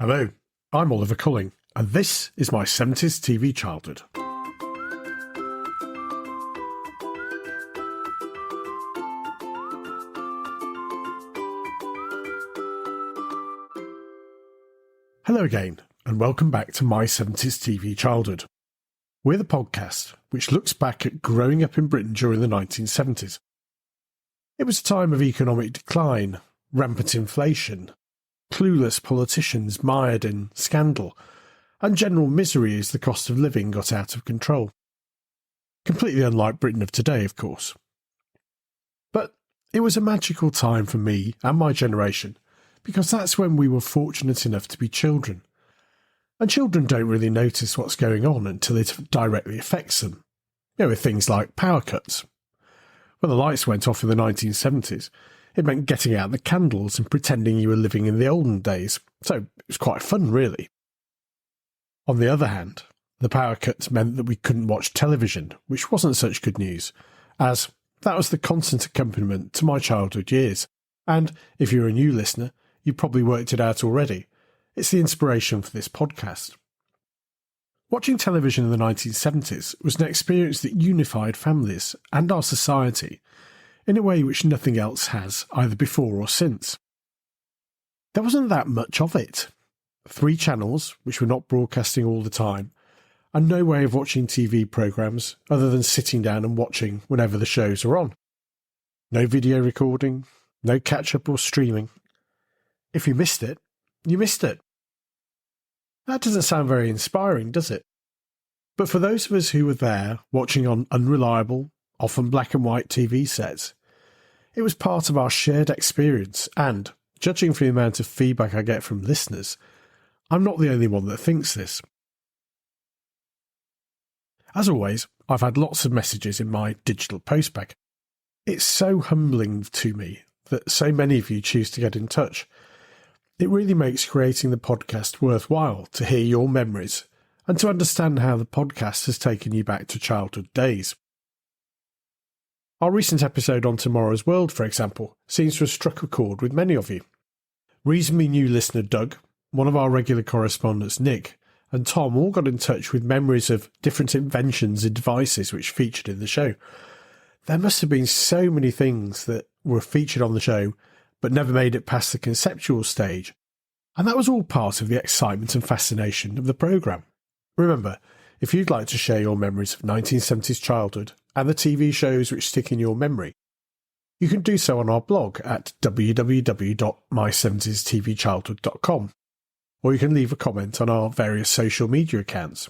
Hello, I'm Oliver Culling, and this is my 70s TV childhood. Hello again, and welcome back to my 70s TV childhood. We're the podcast which looks back at growing up in Britain during the 1970s. It was a time of economic decline, rampant inflation, clueless politicians mired in scandal, and general misery as the cost of living got out of control. Completely unlike Britain of today, of course. But it was a magical time for me and my generation, because that's when we were fortunate enough to be children. And children don't really notice what's going on until it directly affects them. With things like power cuts. When the lights went off in the 1970s, it meant getting out the candles and pretending you were living in the olden days, so it was quite fun, really. On the other hand, the power cuts meant that we couldn't watch television, which wasn't such good news, as that was the constant accompaniment to my childhood years. And if you're a new listener, you probably worked it out already. It's the inspiration for this podcast. Watching television in the 1970s was an experience that unified families and our society in a way which nothing else has, either before or since. There wasn't that much of it. 3 channels, which were not broadcasting all the time, and no way of watching TV programmes other than sitting down and watching whenever the shows are on. No video recording, no catch-up or streaming. If you missed it, you missed it. That doesn't sound very inspiring, does it? But for those of us who were there, watching on unreliable, often black and white TV sets, it was part of our shared experience, and, judging from the amount of feedback I get from listeners, I'm not the only one that thinks this. As always, I've had lots of messages in my digital postbag. It's so humbling to me that so many of you choose to get in touch. It really makes creating the podcast worthwhile to hear your memories and to understand how the podcast has taken you back to childhood days. Our recent episode on Tomorrow's World, for example, seems to have struck a chord with many of you. Reasonably new listener Doug, one of our regular correspondents Nick, and Tom all got in touch with memories of different inventions and devices which featured in the show. There must have been so many things that were featured on the show but never made it past the conceptual stage, and that was all part of the excitement and fascination of the programme. Remember, if you'd like to share your memories of 1970s childhood and the TV shows which stick in your memory, you can do so on our blog at www.my70stvchildhood.com, or you can leave a comment on our various social media accounts,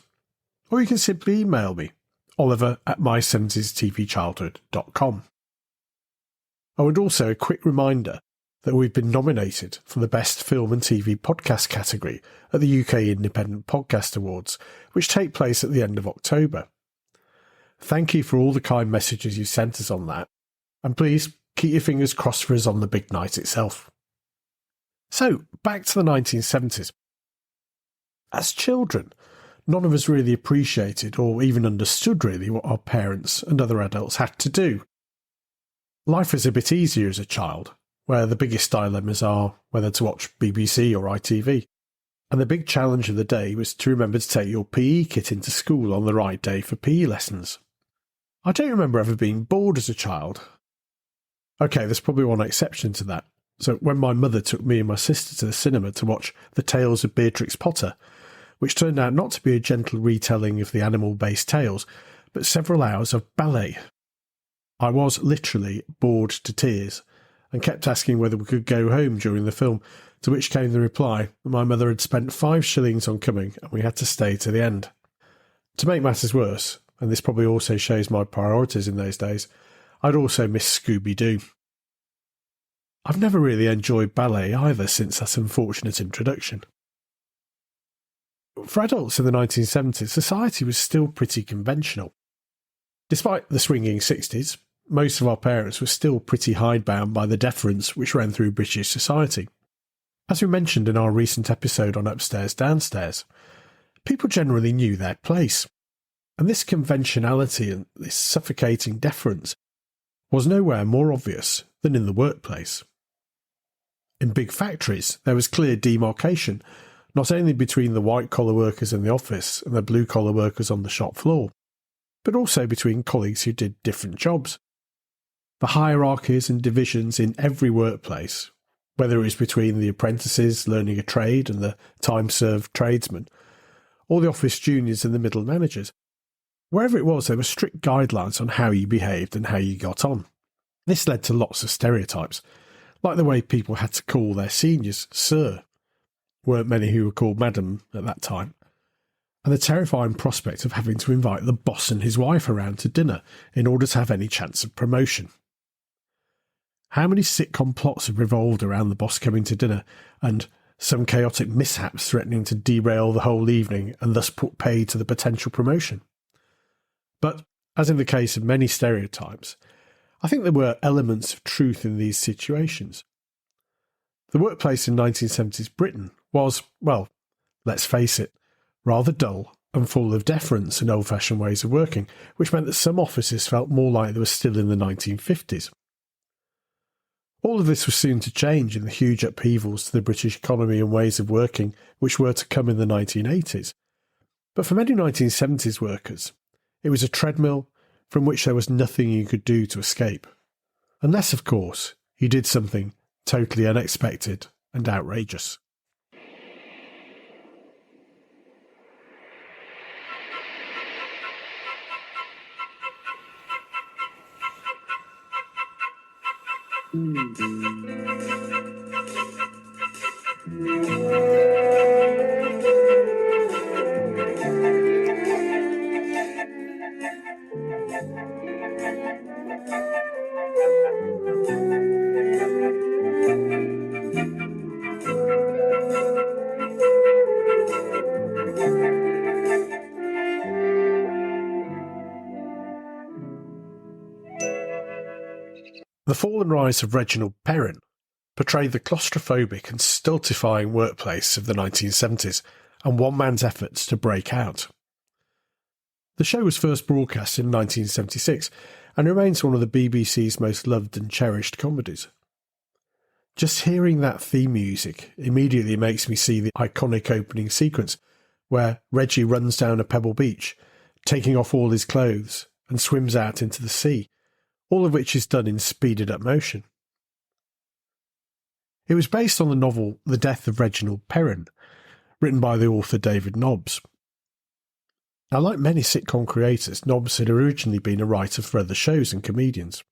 or you can simply email me, oliver@my70stvchildhood.com. Oh, and also a quick reminder that we've been nominated for the Best Film and TV Podcast category at the UK Independent Podcast Awards, which take place at the end of October. Thank you for all the kind messages you sent us on that, and please keep your fingers crossed for us on the big night itself. So, back to the 1970s. As children, none of us really appreciated or even understood really what our parents and other adults had to do. Life is a bit easier as a child, where the biggest dilemmas are whether to watch BBC or ITV. And the big challenge of the day was to remember to take your PE kit into school on the right day for PE lessons. I don't remember ever being bored as a child. Okay, there's probably one exception to that. So when my mother took me and my sister to the cinema to watch The Tales of Beatrix Potter, which turned out not to be a gentle retelling of the animal-based tales, but several hours of ballet. I was literally bored to tears, and kept asking whether we could go home during the film, to which came the reply that my mother had spent 5 shillings on coming and we had to stay to the end. To make matters worse, and this probably also shows my priorities in those days, I'd also missed Scooby-Doo. I've never really enjoyed ballet either since that unfortunate introduction. For adults in the 1970s, society was still pretty conventional. Despite the swinging 60s, most of our parents were still pretty hidebound by the deference which ran through British society. As we mentioned in our recent episode on Upstairs Downstairs, people generally knew their place, and this conventionality and this suffocating deference was nowhere more obvious than in the workplace. In big factories, there was clear demarcation not only between the white-collar workers in the office and the blue-collar workers on the shop floor, but also between colleagues who did different jobs. The hierarchies and divisions in every workplace, whether it was between the apprentices learning a trade and the time-served tradesmen, or the office juniors and the middle managers. Wherever it was, there were strict guidelines on how you behaved and how you got on. This led to lots of stereotypes, like the way people had to call their seniors sir. Weren't many who were called madam at that time. And the terrifying prospect of having to invite the boss and his wife around to dinner in order to have any chance of promotion. How many sitcom plots have revolved around the boss coming to dinner and some chaotic mishaps threatening to derail the whole evening and thus put paid to the potential promotion? But, as in the case of many stereotypes, I think there were elements of truth in these situations. The workplace in 1970s Britain was, well, let's face it, rather dull and full of deference and old-fashioned ways of working, which meant that some offices felt more like they were still in the 1950s. All of this was soon to change in the huge upheavals to the British economy and ways of working which were to come in the 1980s. But for many 1970s workers, it was a treadmill from which there was nothing you could do to escape. Unless, of course, you did something totally unexpected and outrageous. The fall and rise of Reginald Perrin portrayed the claustrophobic and stultifying workplace of the 1970s and one man's efforts to break out. The show was first broadcast in 1976 and remains one of the BBC's most loved and cherished comedies. Just hearing that theme music immediately makes me see the iconic opening sequence where Reggie runs down a pebble beach, taking off all his clothes, and swims out into the sea, all of which is done in speeded up motion. It was based on the novel The Death of Reginald Perrin, written by the author David Nobbs. Now, like many sitcom creators, Nobbs had originally been a writer for other shows and comedians.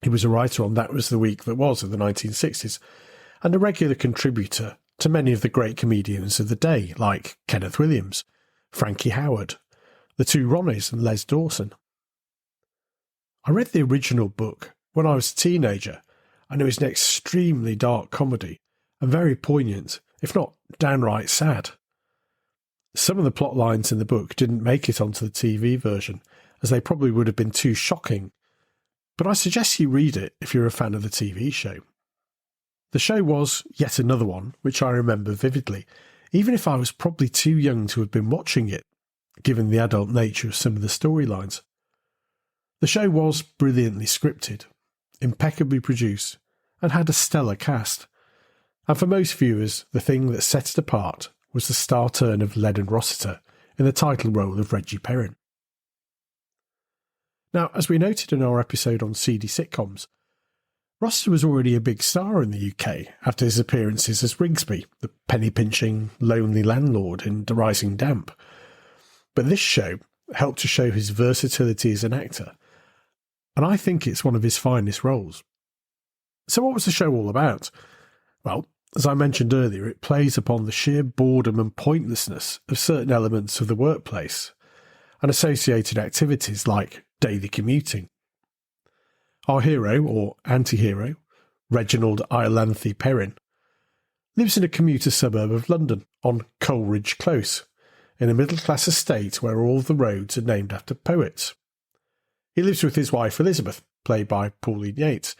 He was a writer on That Was the Week That Was of the 1960s, and a regular contributor to many of the great comedians of the day, like Kenneth Williams, Frankie Howerd, the two Ronnies and Les Dawson. I read the original book when I was a teenager, and it was an extremely dark comedy and very poignant, if not downright sad. Some of the plot lines in the book didn't make it onto the TV version, as they probably would have been too shocking, but I suggest you read it if you're a fan of the TV show. The show was yet another one which I remember vividly, even if I was probably too young to have been watching it, given the adult nature of some of the storylines. The show was brilliantly scripted, impeccably produced, and had a stellar cast. And for most viewers, the thing that set it apart was the star turn of Leonard Rossiter in the title role of Reggie Perrin. Now, as we noted in our episode on seedy sitcoms, Rossiter was already a big star in the UK after his appearances as Rigsby, the penny-pinching, lonely landlord in The Rising Damp. But this show helped to show his versatility as an actor, and I think it's one of his finest roles. So what was the show all about? Well, as I mentioned earlier, it plays upon the sheer boredom and pointlessness of certain elements of the workplace and associated activities like daily commuting. Our hero, or anti-hero, Reginald Iolanthe Perrin, lives in a commuter suburb of London on Coleridge Close, in a middle-class estate where all the roads are named after poets. He lives with his wife Elizabeth, played by Pauline Yates,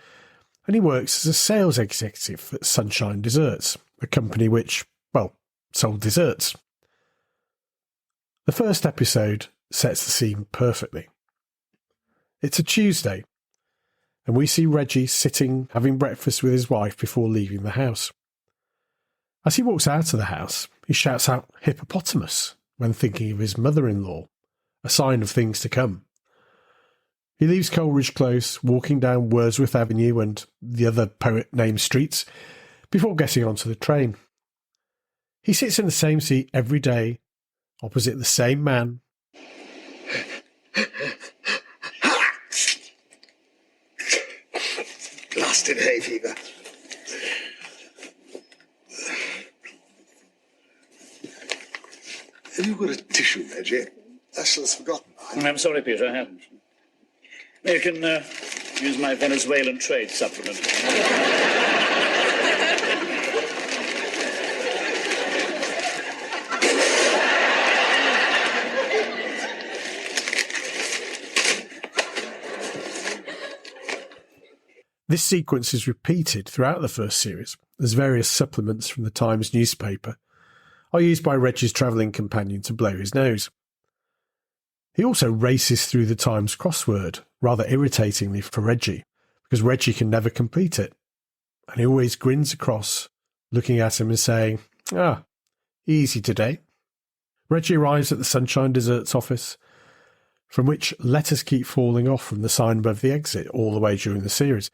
and he works as a sales executive at Sunshine Desserts, a company which, well, sold desserts. The first episode sets the scene perfectly. It's a Tuesday, and we see Reggie having breakfast with his wife before leaving the house. As he walks out of the house, he shouts out hippopotamus when thinking of his mother-in-law, a sign of things to come. He leaves Coleridge Close, walking down Wordsworth Avenue and the other poet-named streets, before getting onto the train. He sits in the same seat every day, opposite the same man. Blasted hay fever. Have you got a tissue, Reggie? Ursula's forgotten. I'm sorry, Peter, I haven't. You can use my Venezuelan trade supplement. This sequence is repeated throughout the first series, as various supplements from the Times newspaper are used by Reggie's travelling companion to blow his nose. He also races through the Times crossword, rather irritatingly for Reggie, because Reggie can never complete it. And he always grins across, looking at him and saying, "Ah, easy today." Reggie arrives at the Sunshine Desserts office, from which letters keep falling off from the sign above the exit all the way during the series,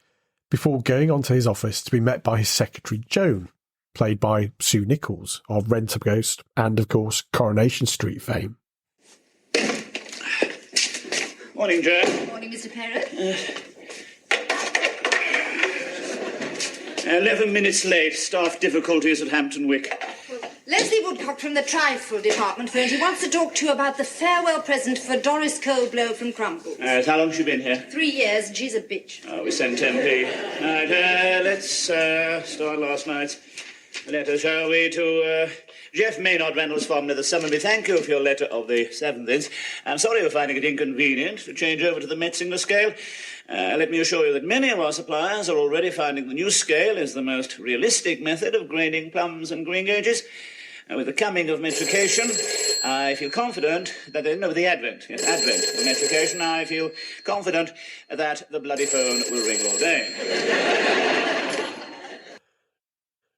before going on to his office to be met by his secretary Joan, played by Sue Nichols of Rent-A-Ghost and, of course, Coronation Street fame. Morning, Joan. Morning, Mr. Perrin. 11 minutes late. Staff difficulties at Hampton Wick. Leslie Woodcock from the Trifle Department phoned. He wants to talk to you about the farewell present for Doris Coldblow from Crumbles. How long has she been here? 3 years, and she's a bitch. Oh, we sent 10p. Right, let's start last night's letter, shall we, to Jeff Maynard, Reynolds Farm, near the Somerby. Thank you for your letter of the 7th inch. I'm sorry you're finding it inconvenient to change over to the Metzinger scale. Let me assure you that many of our suppliers are already finding the new scale is the most realistic method of grading plums and green gauges. With the coming of metrication, I feel confident that with the advent of metrication, I feel confident that the bloody phone will ring all day.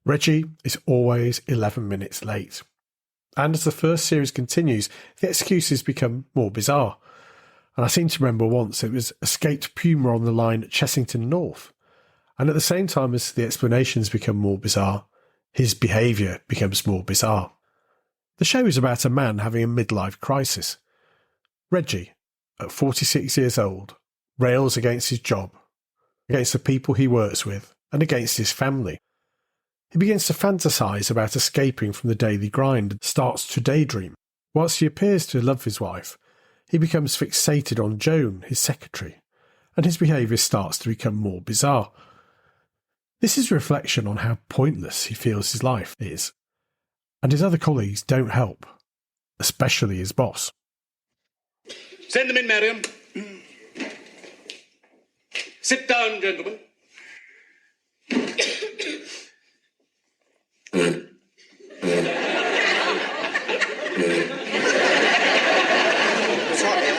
Reggie is always 11 minutes late. And as the first series continues, the excuses become more bizarre. And I seem to remember once it was escaped Puma on the line at Chessington North. And at the same time as the explanations become more bizarre, his behaviour becomes more bizarre. The show is about a man having a midlife crisis. Reggie, at 46 years old, rails against his job, against the people he works with, and against his family. He begins to fantasise about escaping from the daily grind and starts to daydream. Whilst he appears to love his wife, he becomes fixated on Joan, his secretary, and his behaviour starts to become more bizarre. This is a reflection on how pointless he feels his life is, and his other colleagues don't help, especially his boss. Send them in, Mariam. Sit down, gentlemen. Sorry.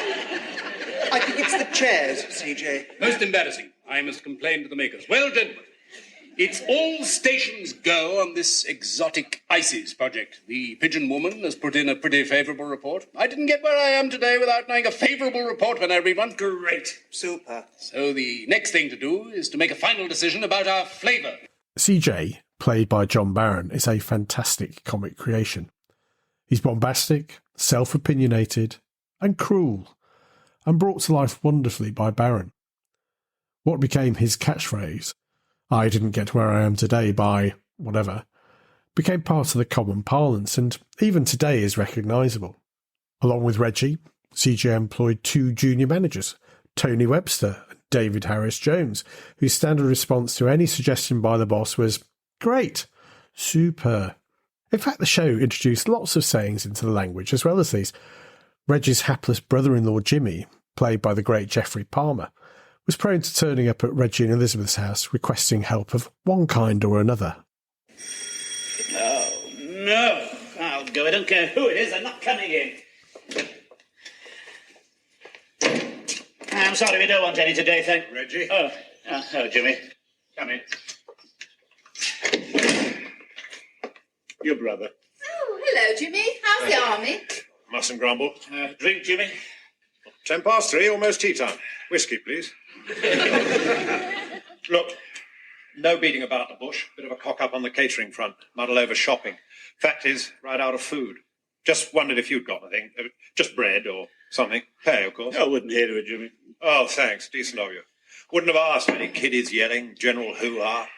I think it's the chairs, CJ. Most embarrassing. I must complain to the makers. Well, gentlemen, it's all stations go on this exotic ISIS project. The Pigeon Woman has put in a pretty favourable report. I didn't get where I am today without knowing a favourable report when I read one. Great. Super. So the next thing to do is to make a final decision about our flavour. CJ, played by John Barron, is a fantastic comic creation. He's bombastic, self-opinionated, and cruel, and brought to life wonderfully by Barron. What became his catchphrase, "I didn't get where I am today by whatever," became part of the common parlance and even today is recognisable. Along with Reggie, CJ employed 2 junior managers, Tony Webster and David Harris-Jones, whose standard response to any suggestion by the boss was, "Great, super." In fact, the show introduced lots of sayings into the language as well as these. Reggie's hapless brother-in-law Jimmy, played by the great Geoffrey Palmer, was prone to turning up at Reggie and Elizabeth's house requesting help of one kind or another. Oh, no. I'll go. I don't care who it is. I'm not coming in. I'm sorry, we don't want any today, thank you. Reggie? Oh, Jimmy. Come in. Your brother. Oh, hello, Jimmy. How's the army? Mustn't grumble. Drink, Jimmy. 3:10, almost tea time. Whiskey, please. Look, no beating about the bush. Bit of a cock-up on the catering front. Muddle over shopping. Fact is, right out of food. Just wondered if you'd got anything. Just bread or something. Pay, of course. I wouldn't hear to it, Jimmy. Oh, thanks. Decent of you. Wouldn't have asked. Many kiddies yelling, general hoo-ha.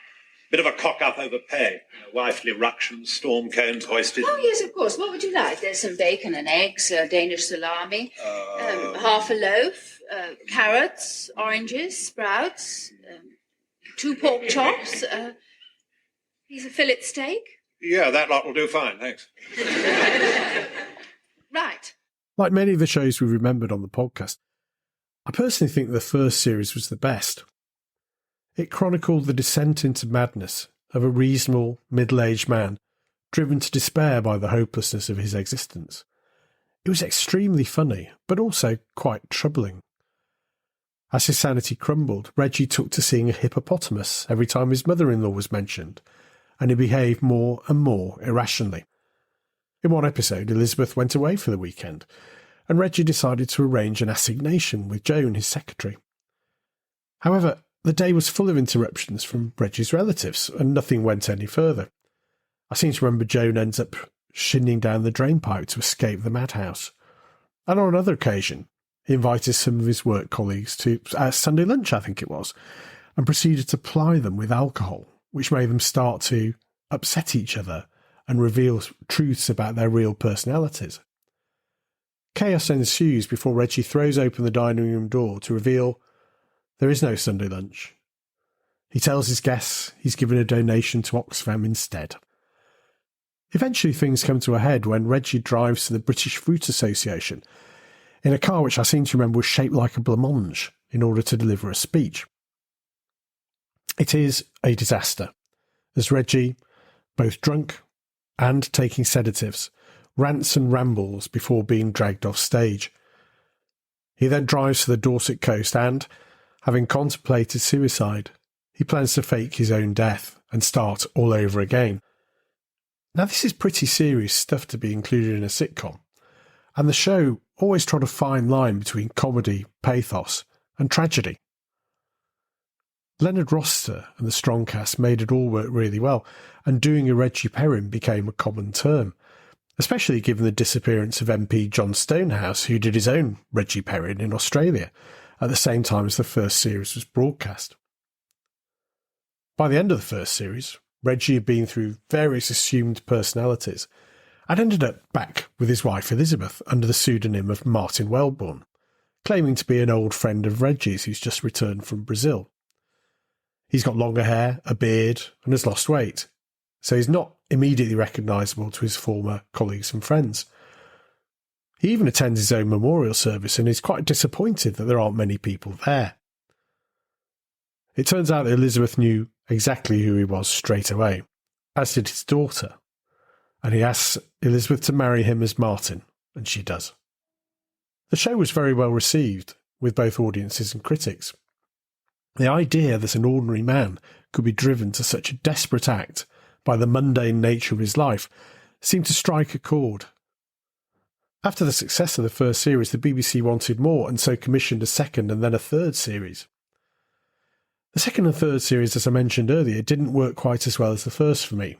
Bit of a cock-up over pay. Wifely ructions, storm cones hoisted. Oh, yes, of course. What would you like? There's some bacon and eggs, Danish salami, half a loaf, carrots, oranges, sprouts, 2 pork chops, piece of fillet steak. Yeah, that lot will do fine, thanks. Right. Like many of the shows we remembered on the podcast, I personally think the first series was the best. It chronicled the descent into madness of a reasonable, middle-aged man driven to despair by the hopelessness of his existence. It was extremely funny, but also quite troubling. As his sanity crumbled, Reggie took to seeing a hippopotamus every time his mother-in-law was mentioned, and he behaved more and more irrationally. In one episode, Elizabeth went away for the weekend, and Reggie decided to arrange an assignation with Joan, his secretary. However, the day was full of interruptions from Reggie's relatives, and nothing went any further. I seem to remember Joan ends up shinning down the drainpipe to escape the madhouse. And on another occasion, he invited some of his work colleagues to Sunday lunch, I think it was, and proceeded to ply them with alcohol, which made them start to upset each other and reveal truths about their real personalities. Chaos ensues before Reggie throws open the dining room door to reveal there is no Sunday lunch. He tells his guests he's given a donation to Oxfam instead. Eventually things come to a head when Reggie drives to the British Fruit Association in a car which I seem to remember was shaped like a blancmange in order to deliver a speech. It is a disaster, as Reggie, both drunk and taking sedatives, rants and rambles before being dragged off stage. He then drives to the Dorset coast and, having contemplated suicide, he plans to fake his own death and start all over again. Now, this is pretty serious stuff to be included in a sitcom, and the show always trod a fine line between comedy, pathos, and tragedy. Leonard Rossiter and the strong cast made it all work really well, and doing a Reggie Perrin became a common term, especially given the disappearance of MP John Stonehouse, who did his own Reggie Perrin in Australia at the same time as the first series was broadcast. By the end of the first series, Reggie had been through various assumed personalities and ended up back with his wife Elizabeth under the pseudonym of Martin Wellborn, claiming to be an old friend of Reggie's who's just returned from Brazil. He's got longer hair, a beard, and has lost weight, so he's not immediately recognisable to his former colleagues and friends. He even attends his own memorial service and is quite disappointed that there aren't many people there. It turns out that Elizabeth knew exactly who he was straight away, as did his daughter, and he asks Elizabeth to marry him as Martin, and she does. The show was very well received with both audiences and critics. The idea that an ordinary man could be driven to such a desperate act by the mundane nature of his life seemed to strike a chord. After the success of the first series, the BBC wanted more and so commissioned a second and then a third series. The second and third series, as I mentioned earlier, didn't work quite as well as the first for me.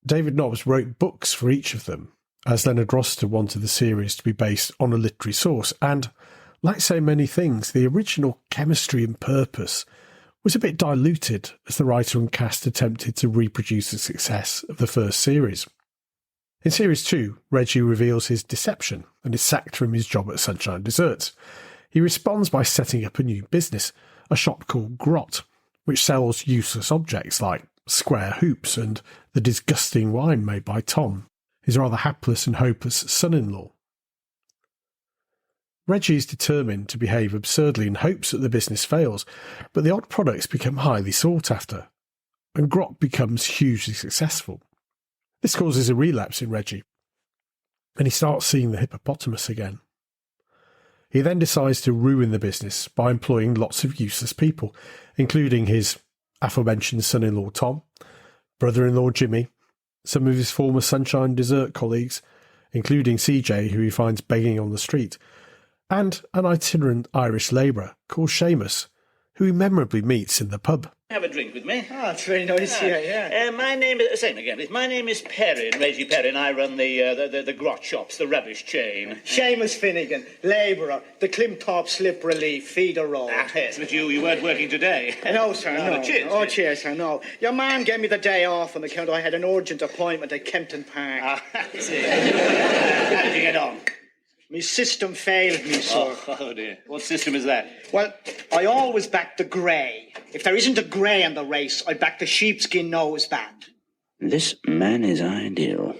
David Nobbs wrote books for each of them, as Leonard Rossiter wanted the series to be based on a literary source, and, like so many things, the original chemistry and purpose was a bit diluted as the writer and cast attempted to reproduce the success of the first series. In Series 2, Reggie reveals his deception and is sacked from his job at Sunshine Desserts. He responds by setting up a new business, a shop called Grot, which sells useless objects like square hoops and the disgusting wine made by Tom, his rather hapless and hopeless son-in-law. Reggie is determined to behave absurdly in hopes that the business fails, but the odd products become highly sought after, and Grot becomes hugely successful. This causes a relapse in Reggie, and he starts seeing the hippopotamus again. He then decides to ruin the business by employing lots of useless people, including his aforementioned son-in-law Tom, brother-in-law Jimmy, some of his former Sunshine Dessert colleagues, including CJ, who he finds begging on the street, and an itinerant Irish labourer called Seamus, who he memorably meets in the pub. Have a drink with me. Oh, it's very nice, yeah. My name is same again. My name is Perrin, Reggie Perrin. I run the grot shops, the rubbish chain. Seamus Finnegan, labourer, the Climthorpe Slip Relief, Feeder Road. Ah, yes, but you weren't working today. No, sir, no. Cheers. Oh, cheers, sir, no. Your man gave me the day off on account I had an urgent appointment at Kempton Park. Ah, I see. How did you get on? My system failed me, sir. Oh, dear. What system is that? Well, I always back the grey. If there isn't a grey in the race, I back the sheepskin noseband. This man is ideal.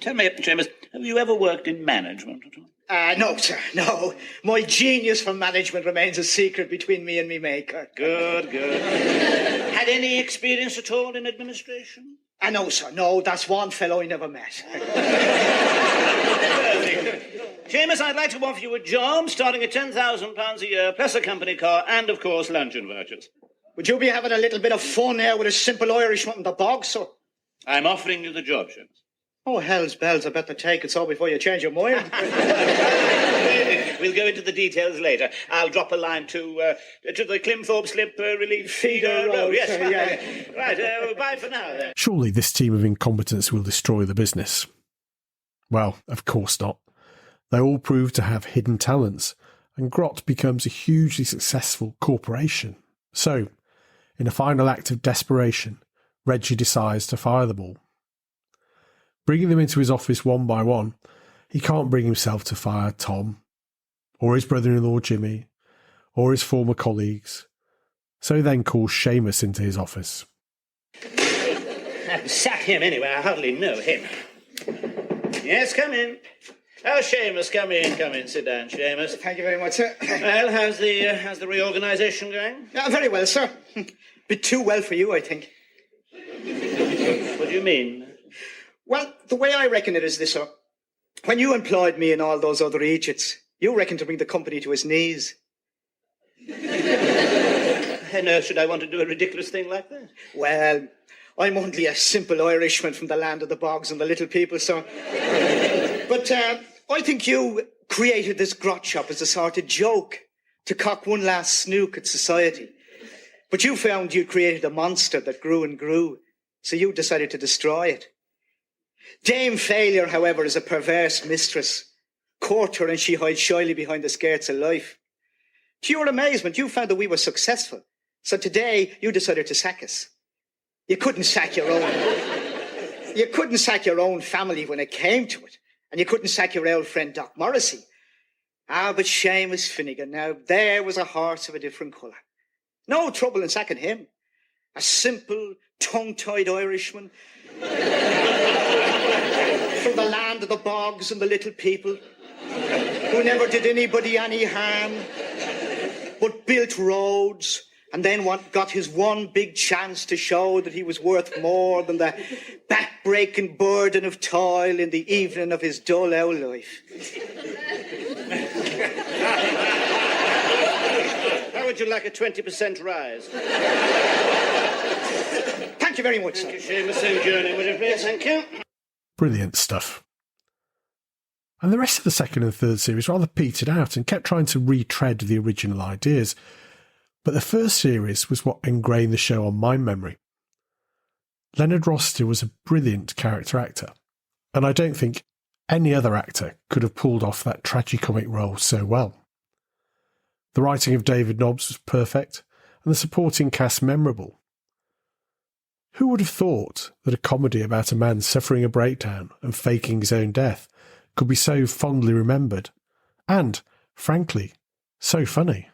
Tell me, Seamus, have you ever worked in management at all? No, sir, no. My genius for management remains a secret between me and me maker. Good. Had any experience at all in administration? No, sir, no. That's one fellow I never met. Seamus, I'd like to offer you a job starting at £10,000 a year, plus a company car, and, of course, luncheon vouchers. Would you be having a little bit of fun here with a simple Irishman in the bog, sir? I'm offering you the job, Seamus. Oh, hell's bells, I better take it so before you change your mind. We'll go into the details later. I'll drop a line to the Climthorpe Slip Relief Feeder Road. Yes, yeah. Right, bye for now, then. Surely this team of incompetents will destroy the business. Well, of course not. They all prove to have hidden talents, and Grot becomes a hugely successful corporation. So, in a final act of desperation, Reggie decides to fire them all. Bringing them into his office one by one, he can't bring himself to fire Tom, or his brother-in-law Jimmy, or his former colleagues. So he then calls Seamus into his office. Sack him anyway, I hardly know him. Yes, come in. Oh, Seamus, come in. Sit down, Seamus. Thank you very much, sir. Well, how's the reorganisation going? Very well, sir. Bit too well for you, I think. What do you mean? Well, the way I reckon it is this, sir. When you employed me and all those other idiots, you reckoned to bring the company to its knees. On earth should I want to do a ridiculous thing like that? Well, I'm only a simple Irishman from the land of the bogs and the little people, sir. But I think you created this grot shop as a sort of joke to cock one last snook at society. But you found you created a monster that grew and grew, so you decided to destroy it. Dame Failure, however, is a perverse mistress. Court her and she hides shyly behind the skirts of life. To your amazement, you found that we were successful. So today, you decided to sack us. You couldn't sack your own. You couldn't sack your own family when it came to it. And you couldn't sack your old friend Doc Morrissey. But Seamus Finnegan, now there was a horse of a different colour. No trouble in sacking him. A simple, tongue-tied Irishman from the land of the bogs and the little people, who never did anybody any harm, but built roads, and then got his one big chance to show that he was worth more than the back-breaking burden of toil in the evening of his dull old life. How would you like a 20% rise? Thank you very much, sir. Thank you, Seamus. Sojourning, would you please? Thank you. Brilliant stuff. And the rest of the second and third series rather petered out and kept trying to retread the original ideas. But the first series was what ingrained the show on my memory. Leonard Rossiter was a brilliant character actor, and I don't think any other actor could have pulled off that tragicomic role so well. The writing of David Nobbs was perfect, and the supporting cast memorable. Who would have thought that a comedy about a man suffering a breakdown and faking his own death could be so fondly remembered, and, frankly, so funny?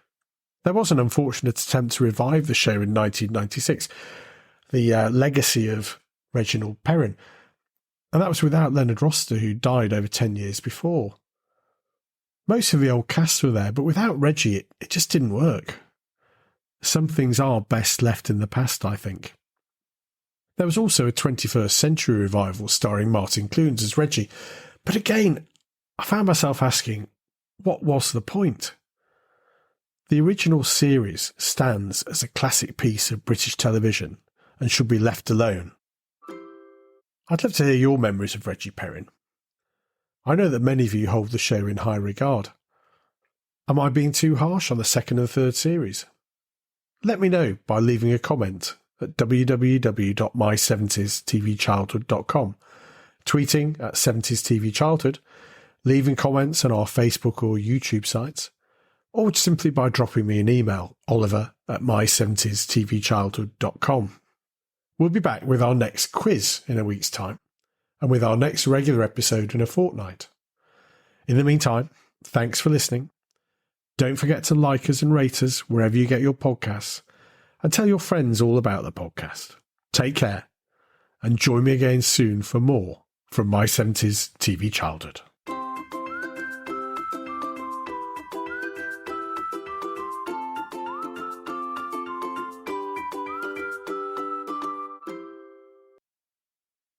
There was an unfortunate attempt to revive the show in 1996, the legacy of Reginald Perrin, and that was without Leonard Rossiter, who died over 10 years before. Most of the old cast were there, but without Reggie, it just didn't work. Some things are best left in the past, I think. There was also a 21st century revival starring Martin Clunes as Reggie, but again, I found myself asking, what was the point? The original series stands as a classic piece of British television and should be left alone. I'd love to hear your memories of Reggie Perrin. I know that many of you hold the show in high regard. Am I being too harsh on the second and third series? Let me know by leaving a comment at www.my70stvchildhood.com, tweeting at 70stvchildhood, leaving comments on our Facebook or YouTube sites, or simply by dropping me an email, oliver@my70stvchildhood.com. We'll be back with our next quiz in a week's time, and with our next regular episode in a fortnight. In the meantime, thanks for listening. Don't forget to like us and rate us wherever you get your podcasts, and tell your friends all about the podcast. Take care, and join me again soon for more from My 70s TV Childhood.